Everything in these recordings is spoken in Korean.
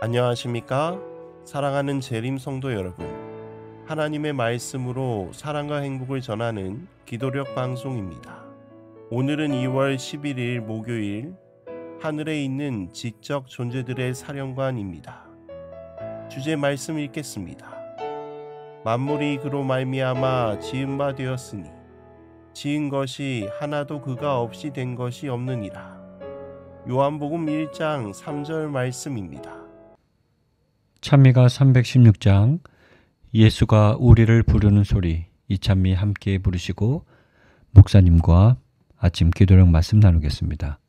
안녕하십니까? 사랑하는 재림 성도 여러분. 하나님의 말씀으로 사랑과 행복을 전하는 기도력 방송입니다. 오늘은 2월 11일 목요일, 하늘에 있는 지적 존재들의 사령관입니다. 주제 말씀 읽겠습니다. 만물이 그로 말미암아 지은 바 되었으니 지은 것이 하나도 그가 없이 된 것이 없느니라. 요한복음 1장 3절 말씀입니다. 찬미가 316장 예수가 우리를 부르는 소리, 이 찬미 함께 부르시고 목사님과 아침 기도력 말씀 나누겠습니다.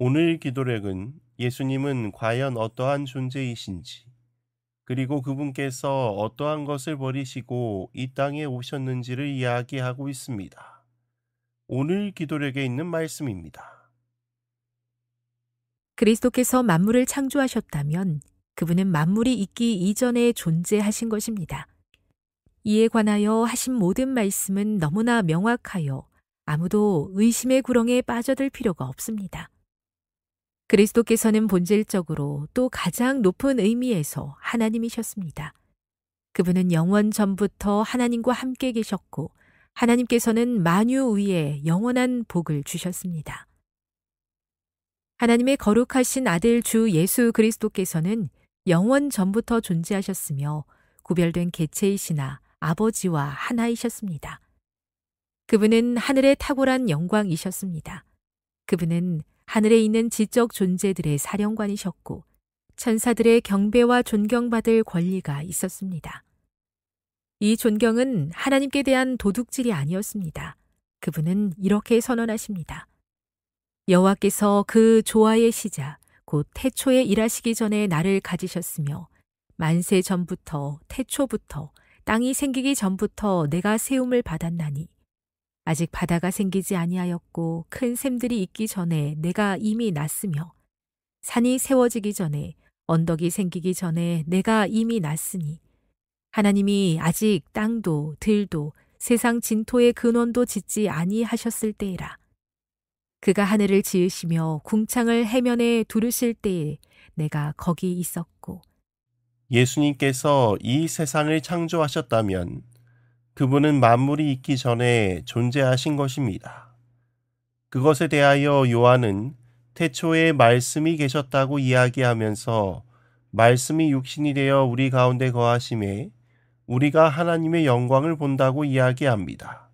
오늘 기도력은 예수님은 과연 어떠한 존재이신지, 그리고 그분께서 어떠한 것을 버리시고 이 땅에 오셨는지를 이야기하고 있습니다. 오늘 기도력에 있는 말씀입니다. 그리스도께서 만물을 창조하셨다면 그분은 만물이 있기 이전에 존재하신 것입니다. 이에 관하여 하신 모든 말씀은 너무나 명확하여 아무도 의심의 구렁에 빠져들 필요가 없습니다. 그리스도께서는 본질적으로 또 가장 높은 의미에서 하나님이셨습니다. 그분은 영원 전부터 하나님과 함께 계셨고 하나님께서는 만유 위에 영원한 복을 주셨습니다. 하나님의 거룩하신 아들 주 예수 그리스도께서는 영원 전부터 존재하셨으며 구별된 개체이시나 아버지와 하나이셨습니다. 그분은 하늘의 탁월한 영광이셨습니다. 그분은 하늘에 있는 지적 존재들의 사령관이셨고 천사들의 경배와 존경받을 권리가 있었습니다. 이 존경은 하나님께 대한 도둑질이 아니었습니다. 그분은 이렇게 선언하십니다. 여호와께서 그 조화의 시작, 곧 태초에 일하시기 전에 나를 가지셨으며 만세 전부터 태초부터 땅이 생기기 전부터 내가 세움을 받았나니 아직 바다가 생기지 아니하였고 큰 샘들이 있기 전에 내가 이미 났으며 산이 세워지기 전에 언덕이 생기기 전에 내가 이미 났으니 하나님이 아직 땅도 들도 세상 진토의 근원도 짓지 아니하셨을 때이라. 그가 하늘을 지으시며 궁창을 해면에 두르실 때에 내가 거기 있었고. 예수님께서 이 세상을 창조하셨다면 그분은 만물이 있기 전에 존재하신 것입니다. 그것에 대하여 요한은 태초에 말씀이 계셨다고 이야기하면서 말씀이 육신이 되어 우리 가운데 거하심에 우리가 하나님의 영광을 본다고 이야기합니다.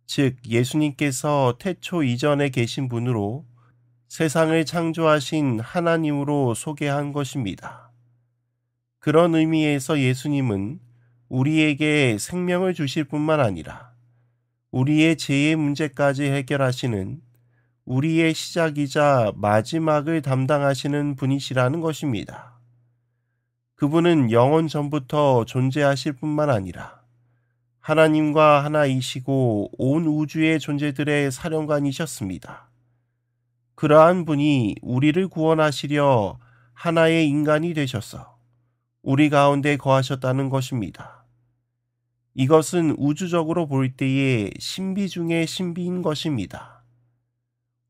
즉 예수님께서 태초 이전에 계신 분으로 세상을 창조하신 하나님으로 소개한 것입니다. 그런 의미에서 예수님은 우리에게 생명을 주실 뿐만 아니라 우리의 죄의 문제까지 해결하시는 우리의 시작이자 마지막을 담당하시는 분이시라는 것입니다. 그분은 영원 전부터 존재하실 뿐만 아니라 하나님과 하나이시고 온 우주의 존재들의 사령관이셨습니다. 그러한 분이 우리를 구원하시려 하나의 인간이 되셔서 우리 가운데 거하셨다는 것입니다. 이것은 우주적으로 볼 때의 신비 중의 신비인 것입니다.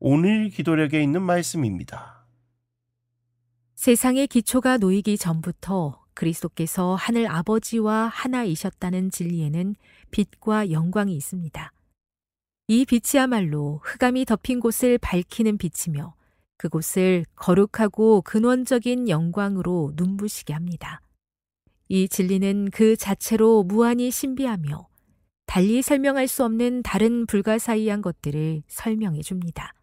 오늘 기도력에 있는 말씀입니다. 세상의 기초가 놓이기 전부터 그리스도께서 하늘 아버지와 하나이셨다는 진리에는 빛과 영광이 있습니다. 이 빛이야말로 흑암이 덮인 곳을 밝히는 빛이며 그곳을 거룩하고 근원적인 영광으로 눈부시게 합니다. 이 진리는 그 자체로 무한히 신비하며 달리 설명할 수 없는 다른 불가사의한 것들을 설명해 줍니다.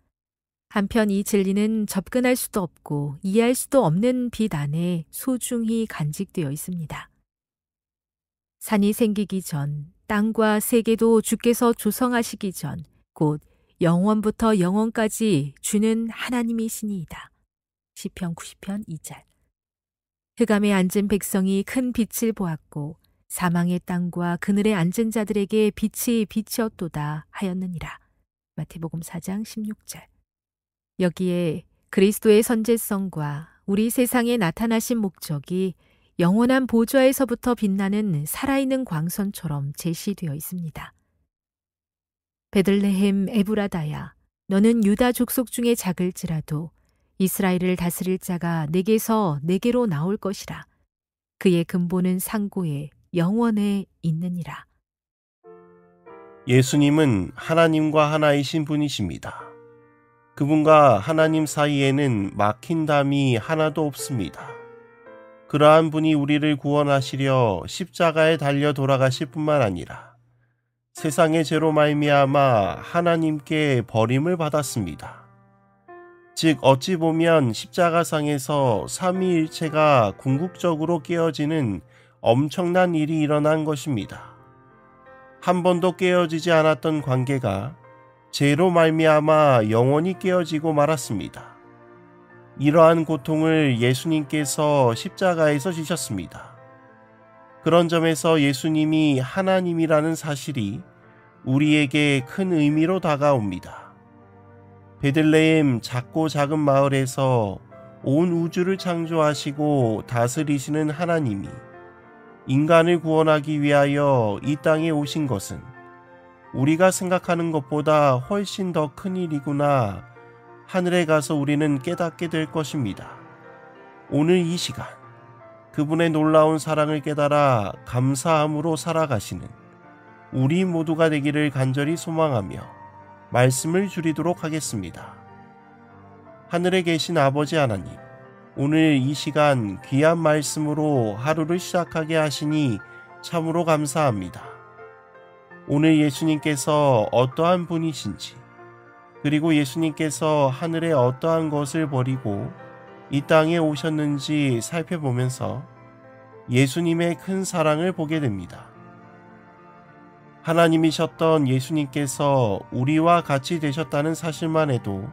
한편 이 진리는 접근할 수도 없고 이해할 수도 없는 빛 안에 소중히 간직되어 있습니다. 산이 생기기 전, 땅과 세계도 주께서 조성하시기 전, 곧 영원부터 영원까지 주는 하나님이시니이다. 시편 90편 2절. 흑암에 앉은 백성이 큰 빛을 보았고 사망의 땅과 그늘에 앉은 자들에게 빛이 비치었도다 하였느니라. 마태복음 4장 16절. 여기에 그리스도의 선제성과 우리 세상에 나타나신 목적이 영원한 보좌에서부터 빛나는 살아있는 광선처럼 제시되어 있습니다. 베들레헴 에브라다야, 너는 유다 족속 중에 작을지라도 이스라엘을 다스릴 자가 내게서 내게로 나올 것이라. 그의 근본은 상고에 영원에 있느니라. 예수님은 하나님과 하나이신 분이십니다. 그분과 하나님 사이에는 막힌 담이 하나도 없습니다. 그러한 분이 우리를 구원하시려 십자가에 달려 돌아가실 뿐만 아니라 세상의 죄로 말미암아 하나님께 버림을 받았습니다. 즉 어찌 보면 십자가상에서 삼위일체가 궁극적으로 깨어지는 엄청난 일이 일어난 것입니다. 한 번도 깨어지지 않았던 관계가 죄로 말미암아 영원히 깨어지고 말았습니다. 이러한 고통을 예수님께서 십자가에서 지셨습니다. 그런 점에서 예수님이 하나님이라는 사실이 우리에게 큰 의미로 다가옵니다. 베들레헴 작고 작은 마을에서 온 우주를 창조하시고 다스리시는 하나님이 인간을 구원하기 위하여 이 땅에 오신 것은 우리가 생각하는 것보다 훨씬 더 큰 일이구나. 하늘에 가서 우리는 깨닫게 될 것입니다. 오늘 이 시간 그분의 놀라운 사랑을 깨달아 감사함으로 살아가시는 우리 모두가 되기를 간절히 소망하며 말씀을 줄이도록 하겠습니다. 하늘에 계신 아버지 하나님, 오늘 이 시간 귀한 말씀으로 하루를 시작하게 하시니 참으로 감사합니다. 오늘 예수님께서 어떠한 분이신지, 그리고 예수님께서 하늘에 어떠한 것을 버리고 이 땅에 오셨는지 살펴보면서 예수님의 큰 사랑을 보게 됩니다. 하나님이셨던 예수님께서 우리와 같이 되셨다는 사실만 해도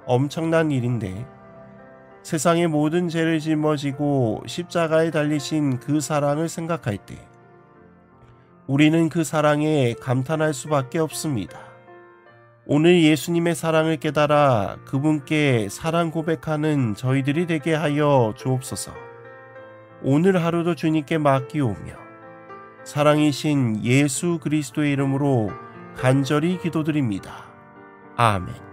엄청난 일인데, 세상의 모든 죄를 짊어지고 십자가에 달리신 그 사랑을 생각할 때 우리는 그 사랑에 감탄할 수밖에 없습니다. 오늘 예수님의 사랑을 깨달아 그분께 사랑 고백하는 저희들이 되게 하여 주옵소서. 오늘 하루도 주님께 맡기오며 사랑이신 예수 그리스도의 이름으로 간절히 기도드립니다. 아멘.